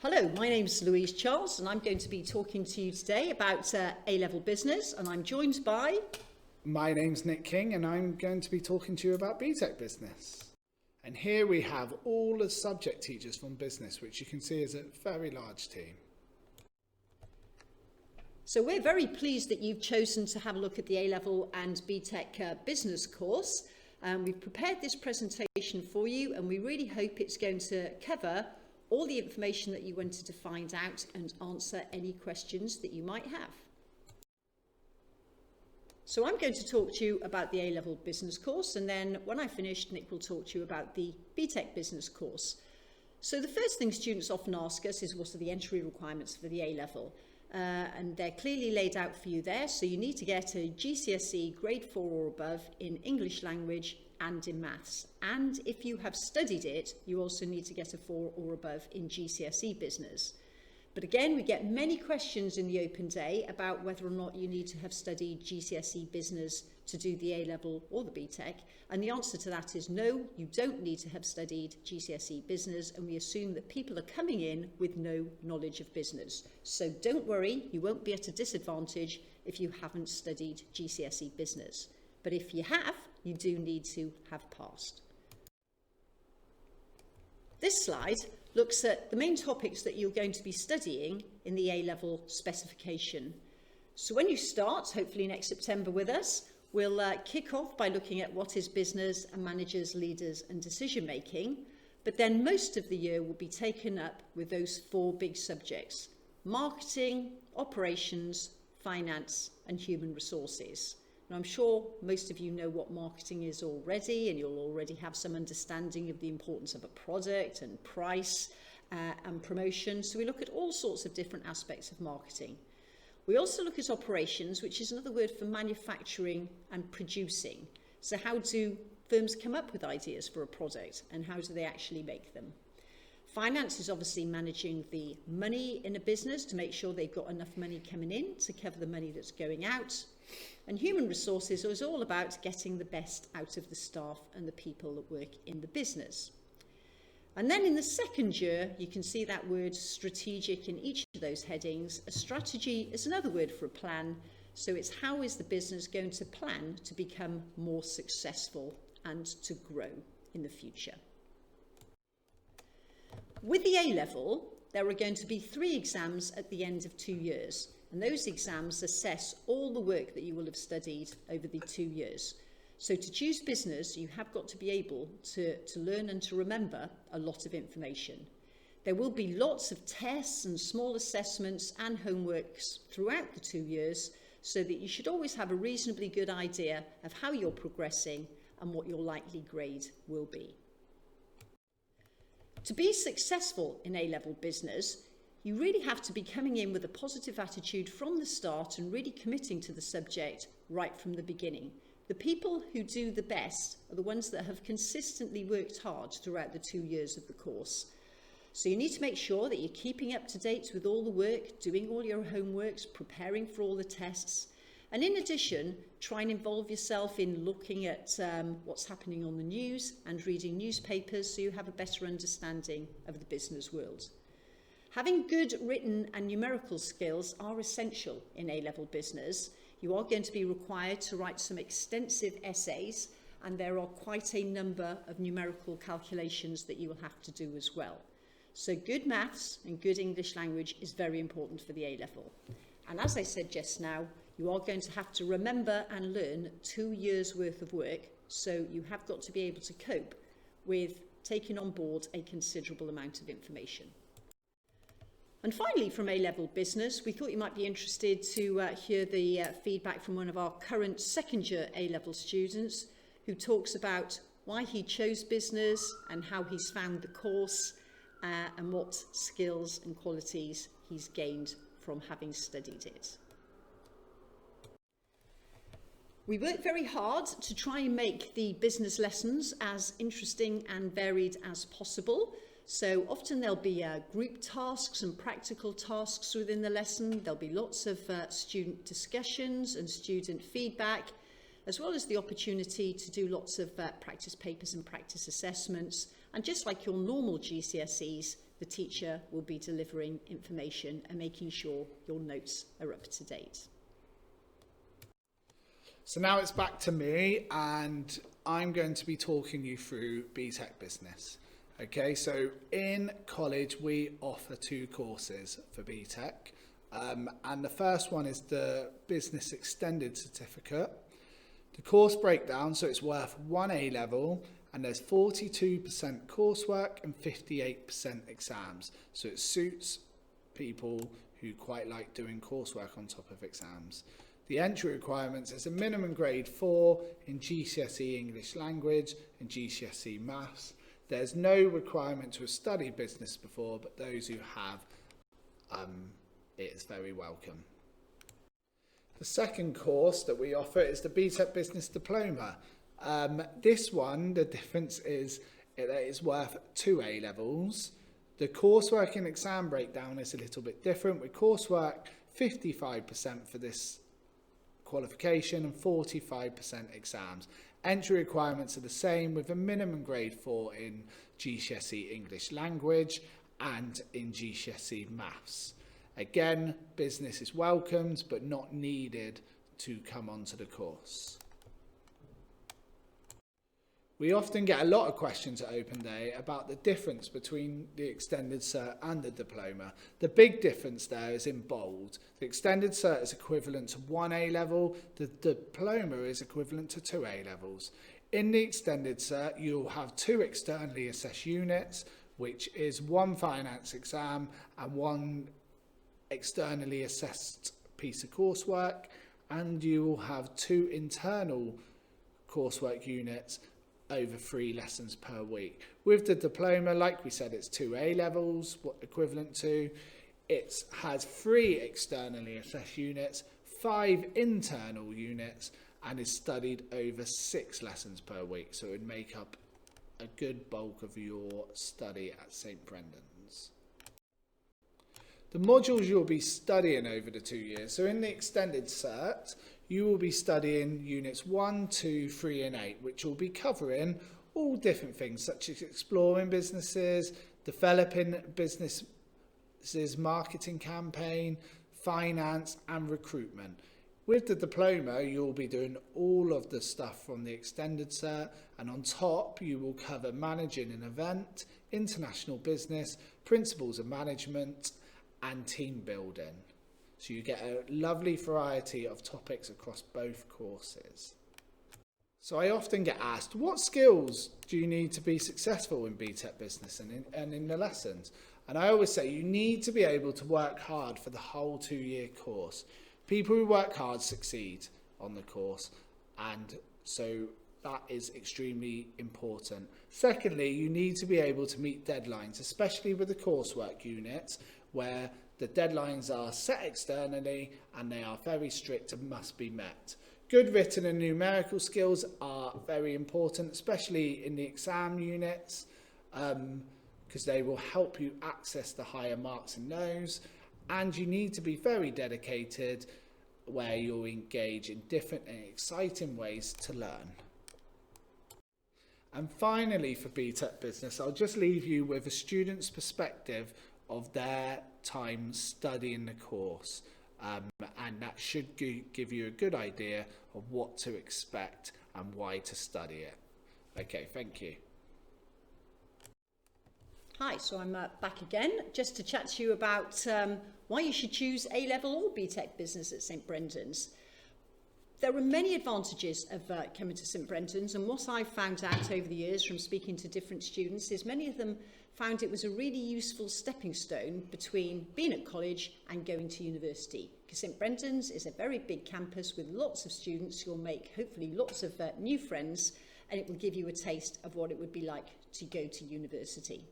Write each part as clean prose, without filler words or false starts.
Hello, my name's Louise Charles and I'm going to be talking to you today about A-level business, and I'm joined by... My name's Nick King and I'm going to be talking to you about BTEC business. And here we have all the subject teachers from business, which you can see is a very large team. So we're very pleased that you've chosen to have a look at the A-level and BTEC business course. We've prepared this presentation for you and we really hope it's going to cover all the information that you wanted to find out and answer any questions that you might have. So I'm going to talk to you about the A-level business course, and then when I finish, Nick will talk to you about the BTEC business course. So the first thing students often ask us is what are the entry requirements for the A-level? And they're clearly laid out for you there. So you need to get a GCSE grade 4 or above in English language and in maths. And if you have studied it, you also need to get a 4 or above in GCSE business. But again, we get many questions in the open day about whether or not you need to have studied GCSE business to do the A-level or the BTEC. And the answer to that is no, you don't need to have studied GCSE business, and we assume that people are coming in with no knowledge of business. So don't worry, you won't be at a disadvantage if you haven't studied GCSE business. But if you have, you do need to have passed. This slide looks at the main topics that you're going to be studying in the A-level specification. So when you start, hopefully next September with us, we'll kick off by looking at what is business and managers, leaders and decision making. But then most of the year will be taken up with those 4 big subjects: marketing, operations, finance and human resources. Now, I'm sure most of you know what marketing is already, and you'll already have some understanding of the importance of a product and price and promotion. So we look at all sorts of different aspects of marketing. We also look at operations, which is another word for manufacturing and producing. So how do firms come up with ideas for a product and how do they actually make them? Finance is obviously managing the money in a business to make sure they've got enough money coming in to cover the money that's going out. And human resources is all about getting the best out of the staff and the people that work in the business. And then in the second year, you can see that word strategic in each of those headings. A strategy is another word for a plan. So it's how is the business going to plan to become more successful and to grow in the future. With the A-level, there are going to be 3 exams at the end of 2 years. And those exams assess all the work that you will have studied over the 2 years. So to choose business, you have got to be able to learn and to remember a lot of information. There will be lots of tests and small assessments and homeworks throughout the 2 years, so that you should always have a reasonably good idea of how you're progressing and what your likely grade will be. To be successful in A-level business, you really have to be coming in with a positive attitude from the start and really committing to the subject right from the beginning. The people who do the best are the ones that have consistently worked hard throughout the 2 years of the course. So you need to make sure that you're keeping up to date with all the work, doing all your homeworks, preparing for all the tests. And in addition, try and involve yourself in looking at what's happening on the news and reading newspapers so you have a better understanding of the business world. Having good written and numerical skills are essential in A-level business. You are going to be required to write some extensive essays, and there are quite a number of numerical calculations that you will have to do as well. So good maths and good English language is very important for the A-level. And as I said just now, you are going to have to remember and learn 2 years worth of work, so you have got to be able to cope with taking on board a considerable amount of information. And finally, from A-level business, we thought you might be interested to hear the feedback from one of our current second year A-level students who talks about why he chose business and how he's found the course and what skills and qualities he's gained from having studied it. We work very hard to try and make the business lessons as interesting and varied as possible. So often there'll be group tasks and practical tasks within the lesson. There'll be lots of student discussions and student feedback, as well as the opportunity to do lots of practice papers and practice assessments. And just like your normal GCSEs, the teacher will be delivering information and making sure your notes are up to date. So now it's back to me, and I'm going to be talking you through BTEC Business. Okay, so in college we offer 2 courses for BTEC, and the first one is the Business Extended Certificate. The course breakdown, so it's worth 1 A-level, and there's 42% coursework and 58% exams. So it suits people who quite like doing coursework on top of exams. The entry requirements is a minimum grade 4 in GCSE English Language and GCSE Maths. There's no requirement to have studied business before, but those who have, it is very welcome. The second course that we offer is the BTEC Business Diploma. This one, the difference is it is worth 2 A-levels. The coursework and exam breakdown is a little bit different, with coursework 55% for this qualification and 45% exams. Entry requirements are the same, with a minimum grade 4 in GCSE English Language and in GCSE Maths. Again, business is welcomed but not needed to come onto the course. We often get a lot of questions at Open Day about the difference between the Extended Cert and the Diploma. The big difference there is in bold. The Extended Cert is equivalent to 1 A-level, the Diploma is equivalent to 2 A-levels. In the Extended Cert, you'll have 2 externally assessed units, which is 1 finance exam and 1 externally assessed piece of coursework, and you will have 2 internal coursework units over 3 lessons per week. With the Diploma, like we said, it's 2 A-levels, what equivalent to. It has 3 externally assessed units, 5 internal units, and is studied over 6 lessons per week. So it would make up a good bulk of your study at St Brendan's. The modules you'll be studying over the 2 years. So in the Extended Cert, you will be studying units 1, 2, 3 and 8, which will be covering all different things such as exploring businesses, developing businesses, marketing campaign, finance and recruitment. With the Diploma, you'll be doing all of the stuff from the Extended Cert, and on top you will cover managing an event, international business, principles of management and team building. So you get a lovely variety of topics across both courses. So I often get asked, what skills do you need to be successful in BTEC Business and in the lessons? And I always say you need to be able to work hard for the whole 2-year course. People who work hard succeed on the course, and so that is extremely important. Secondly, you need to be able to meet deadlines, especially with the coursework units, where the deadlines are set externally and they are very strict and must be met. Good written and numerical skills are very important, especially in the exam units, because they will help you access the higher marks in those. And you need to be very dedicated, where you'll engage in different and exciting ways to learn. And finally, for BTEC Business, I'll just leave you with a student's perspective of their time studying the course, and that should give you a good idea of what to expect and why to study it. Okay, thank you. Hi, so I'm back again just to chat to you about why you should choose A-level or BTEC Business at St Brendan's. There are many advantages of coming to St Brendan's, and what I've found out over the years from speaking to different students is many of them found it was a really useful stepping stone between being at college and going to university. Because St Brendan's is a very big campus with lots of students who will make hopefully lots of new friends, and it will give you a taste of what it would be like to go to university.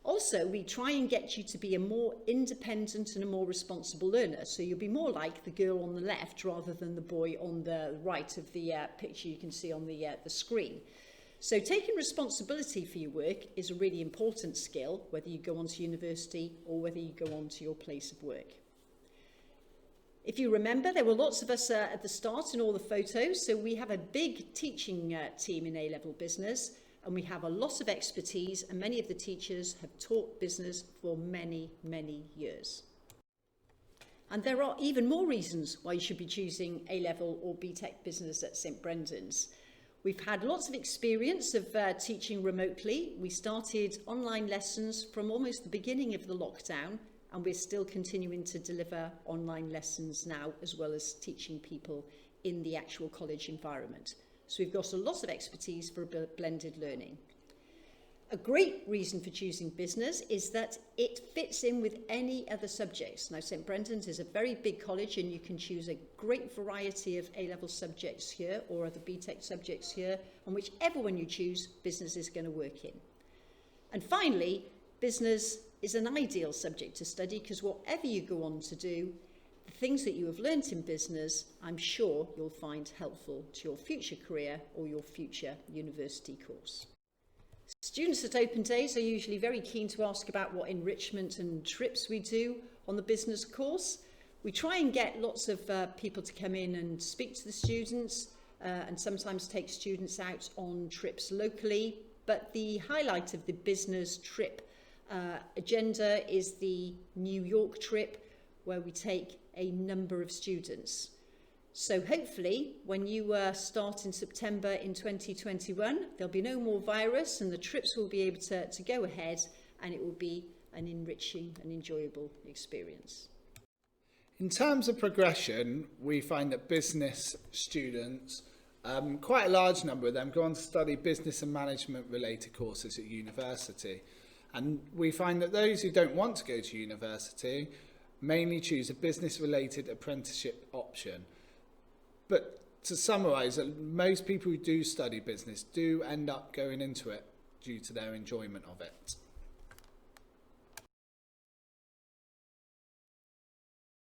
Also, we try and get you to be a more independent and a more responsible learner. So you'll be more like the girl on the left rather than the boy on the right of the picture you can see on the screen. So taking responsibility for your work is a really important skill, whether you go on to university or whether you go on to your place of work. If you remember, there were lots of us at the start in all the photos. So we have a big teaching team in A-level business. and we have a lot of expertise, and many of the teachers have taught business for many, many years. And there are even more reasons why you should be choosing A-level or BTEC business at St Brendan's. We've had lots of experience of teaching remotely. We started online lessons from almost the beginning of the lockdown, and we're still continuing to deliver online lessons now, as well as teaching people in the actual college environment. So we've got a lot of expertise for blended learning. A great reason for choosing business is that it fits in with any other subjects. Now, St Brendan's is a very big college, and you can choose a great variety of A-level subjects here or other BTEC subjects here, and whichever one you choose, business is going to work in. And finally, business is an ideal subject to study because whatever you go on to do, the things that you have learnt in business, I'm sure you'll find helpful to your future career or your future university course. Students at Open Days are usually very keen to ask about what enrichment and trips we do on the business course. We try and get lots of people to come in and speak to the students and sometimes take students out on trips locally. But the highlight of the business trip agenda is the New York trip, where we take a number of students. So hopefully, when you start in September in 2021, there'll be no more virus and the trips will be able to go ahead, and it will be an enriching and enjoyable experience. In terms of progression, we find that business students, quite a large number of them, go on to study business and management related courses at university. And we find that those who don't want to go to university mainly choose a business-related apprenticeship option. But to summarise, most people who do study business do end up going into it due to their enjoyment of it.